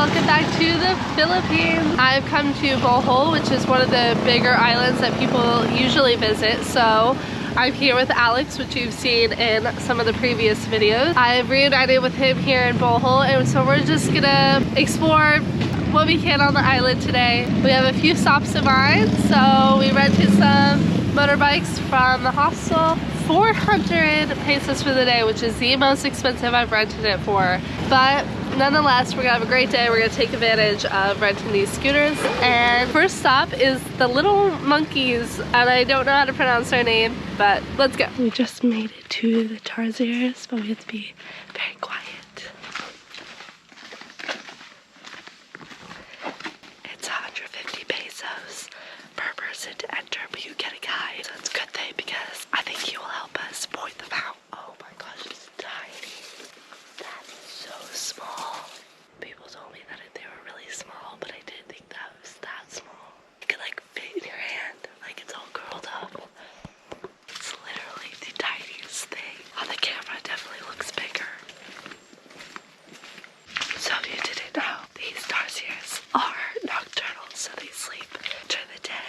welcome back to the Philippines. I've come to Bohol, which is one of the bigger islands that people usually visit. So I'm here with Alex, which you've seen in some of the previous videos. I've reunited with him here in Bohol, and so we're just gonna explore what we can on the island today. We have a few stops in mind, so we rented some motorbikes from the hostel. 400 pesos for the day, which is the most expensive I've rented it for. But nonetheless, we're gonna have a great day. We're gonna take advantage of renting these scooters. And first stop is the Little Monkeys, and I don't know how to pronounce their name, but let's go. We just made it to the Tarsiers, but we have to be very quiet. It's 150 pesos per person to enter, but you get a guide. So it's a good thing because I think he will help us point them out. Oh my gosh, it's tiny. That's so small. People told me that they were really small, but I didn't think that was that small. It could like fit in your hand, like it's all curled up. It's literally the tiniest thing. On the camera, it definitely looks bigger. So if you didn't know, these tarsiers are nocturnal, so they sleep during the day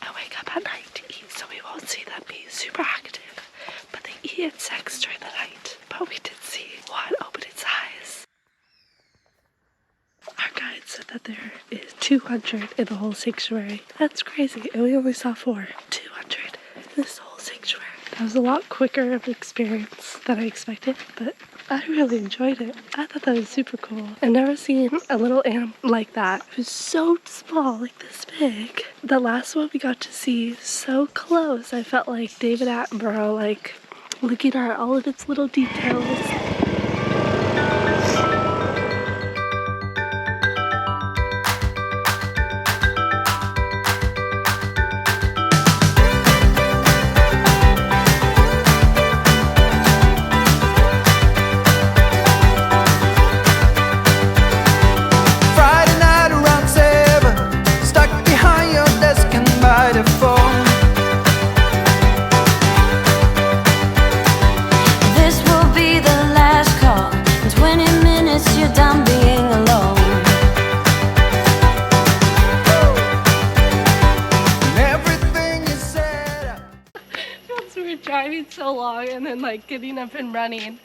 and wake up at night to eat, so we won't see them be super active. But they eat insects during the night. But we did see one open its eyes. Our guide said that there is 200 in the whole sanctuary. That's crazy, and we only saw 4. 200 in this whole sanctuary. That was a lot quicker of an experience than I expected, but I really enjoyed it. I thought that was super cool. I've never seen a little animal like that. It was so small, like this big. The last one we got to see so close. I felt like David Attenborough, like looking at all of its little details. Driving so long and then like getting up and running.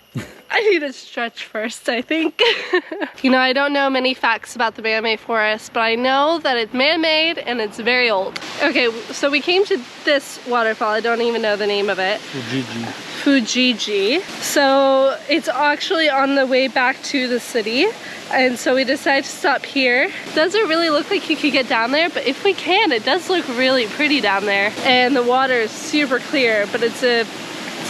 I need to stretch first, I think. You know, I don't know many facts about the man-made forest, but I know that it's man-made and it's very old. Okay, so we came to this waterfall. I don't even know the name of it. Fujiji. So it's actually on the way back to the city. And so we decided to stop here. Doesn't really look like you could get down there, but if we can, it does look really pretty down there. And the water is super clear, but it's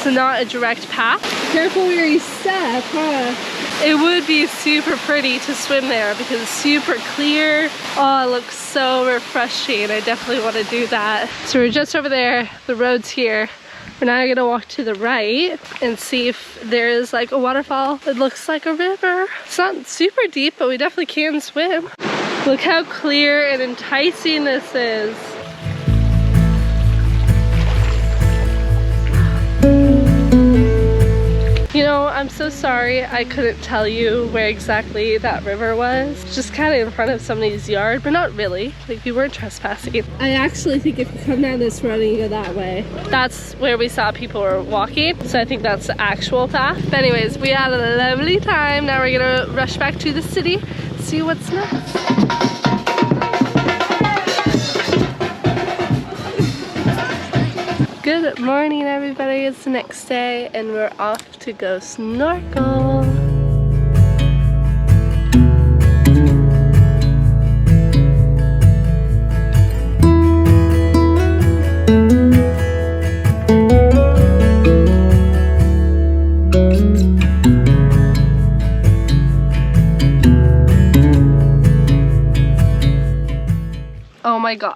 not a direct path. Careful where you step, huh? It would be super pretty to swim there because it's super clear. Oh, it looks so refreshing. I definitely want to do that. So we're just over there. The road's here. We're now gonna walk to the right and see if there is like a waterfall. It looks like a river. It's not super deep, but we definitely can swim. Look how clear and enticing this is. You know, I'm so sorry I couldn't tell you where exactly that river was. Just kind of in front of somebody's yard, but not really. Like, we weren't trespassing. I actually think if you come down this road and you go that way, that's where we saw people were walking. So I think that's the actual path. But anyways, we had a lovely time. Now we're gonna rush back to the city, see what's next. Good morning, everybody. It's the next day and we're off to go snorkel. Oh my god.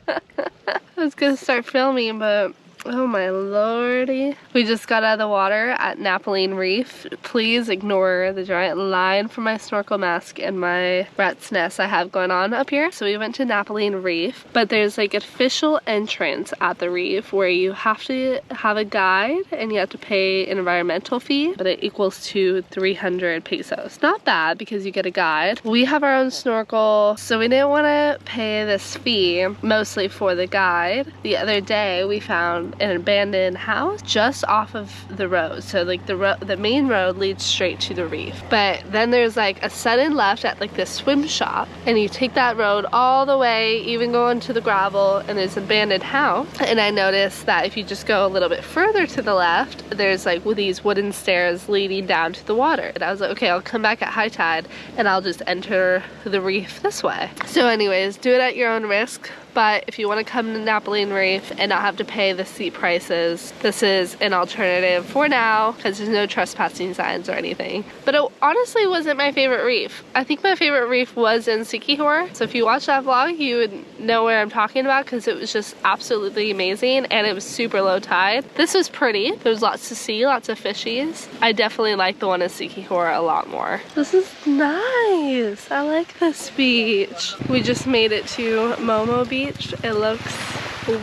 I was gonna start filming, but Oh my lordy. We just got out of the water at Napolene Reef. Please ignore the giant line for my snorkel mask and my rat's nest I have going on up here. So we went to Napolene Reef, but there's like official entrance at the reef where you have to have a guide and you have to pay an environmental fee, but it equals to 300 pesos. Not bad because you get a guide. We have our own snorkel, so we didn't want to pay this fee mostly for the guide. The other day we found an abandoned house just off of the road, so like the main road leads straight to the reef, but then there's like a sudden left at like this swim shop, and you take that road all the way, even going to the gravel, and there's an abandoned house. And I noticed that if you just go a little bit further to the left, there's like these wooden stairs leading down to the water, and I was like, okay, I'll come back at high tide and I'll just enter the reef this way. So anyways, do it at your own risk. But if you want to come to Napolene Reef and not have to pay the seat prices, this is an alternative for now because there's no trespassing signs or anything. But it honestly wasn't my favorite reef. I think my favorite reef was in Siquijor. So if you watch that vlog, you would know where I'm talking about because it was just absolutely amazing and it was super low tide. This was pretty. There was lots to see, lots of fishies. I definitely like the one in Siquijor a lot more. This is nice. I like this beach. We just made it to Momo Beach. It looks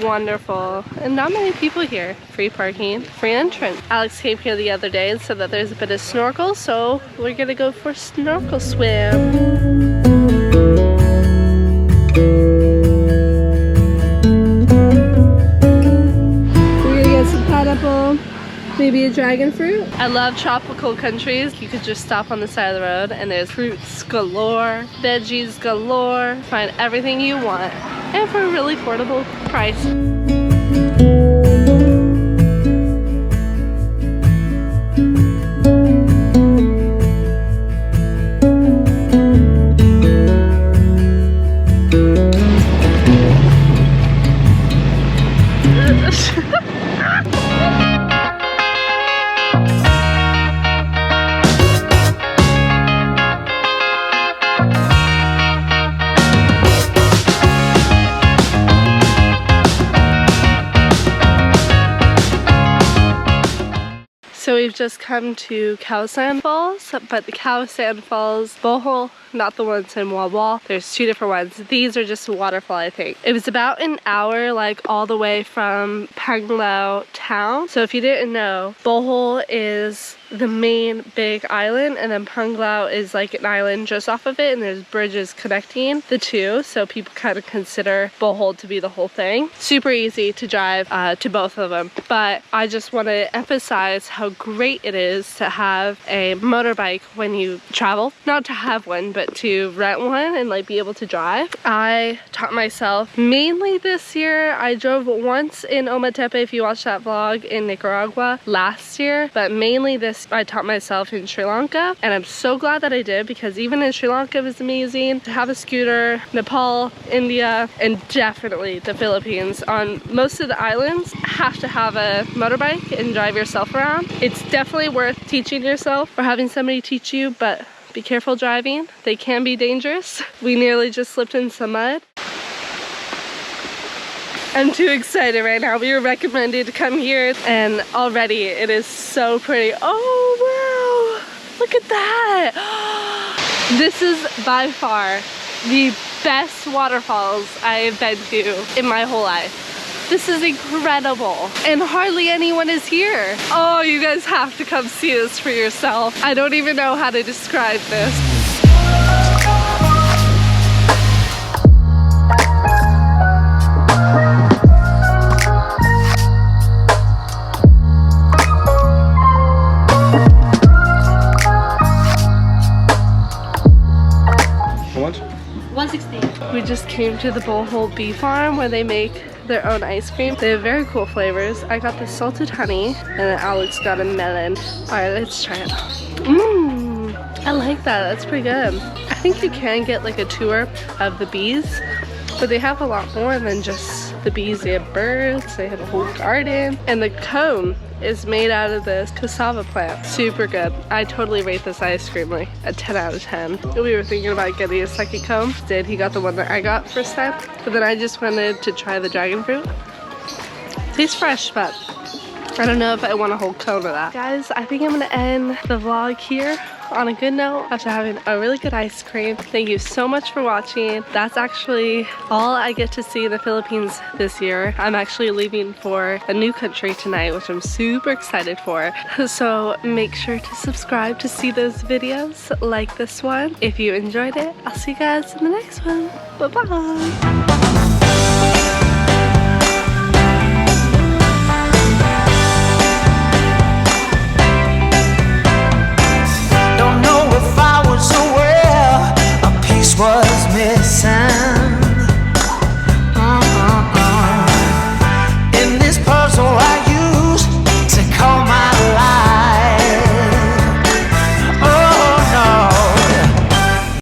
wonderful and not many people here. Free parking, free entrance. Alex came here the other day and said that there's a bit of snorkel, so we're gonna go for a snorkel swim. We're gonna get some pineapple, maybe a dragon fruit. I love tropical countries. You could just stop on the side of the road and there's fruits galore, veggies galore, find everything you want. And for a really affordable price. So we've just come to Khao Falls, but the Khao Falls, Bohol, not the ones in Wawa. There's two different ones. These are just a waterfall, I think. It was about an hour, like all the way from Panglao town. So if you didn't know, Bohol is the main big island, and then Panglao is like an island just off of it, and there's bridges connecting the two, so people kind of consider Bohol to be the whole thing. Super easy to drive to both of them, but I just want to emphasize how great it is to have a motorbike when you travel. Not to have one, but to rent one and like be able to drive. I taught myself mainly this year. I drove once in Ometepe, if you watched that vlog, in Nicaragua last year, but mainly this I taught myself in Sri Lanka, and I'm so glad that I did, because even in Sri Lanka it was amazing to have a scooter. Nepal, India, and definitely the Philippines, on most of the islands, have to have a motorbike and drive yourself around. It's definitely worth teaching yourself or having somebody teach you, but be careful driving. They can be dangerous. We nearly just slipped in some mud. I'm too excited right now. We were recommended to come here and already it is so pretty. Oh wow, look at that. This is by far the best waterfalls I've been to in my whole life. This is incredible and hardly anyone is here. Oh, you guys have to come see this for yourself. I don't even know how to describe this. We just came to the Bohol Bee farm where they make their own ice cream. They have very cool flavors. I got the salted honey and then Alex got a melon. Alright, let's try it. I like that. That's pretty good. I think you can get like a tour of the bees, but they have a lot more than just the bees. They have birds, they have a whole garden, and the cone is made out of this cassava plant. Super good. I totally rate this ice cream like a 10 out of 10. We were thinking about getting a second cone. He got the one that I got first time, but then I just wanted to try the dragon fruit. Tastes fresh, but I don't know if I want a whole cone of that. Guys, I think I'm gonna end the vlog here on a good note after having a really good ice cream. Thank you so much for watching. That's actually all I get to see in the Philippines this year. I'm actually leaving for a new country tonight, which I'm super excited for. So make sure to subscribe to see those videos like this one. If you enjoyed it, I'll see you guys in the next one. Bye-bye.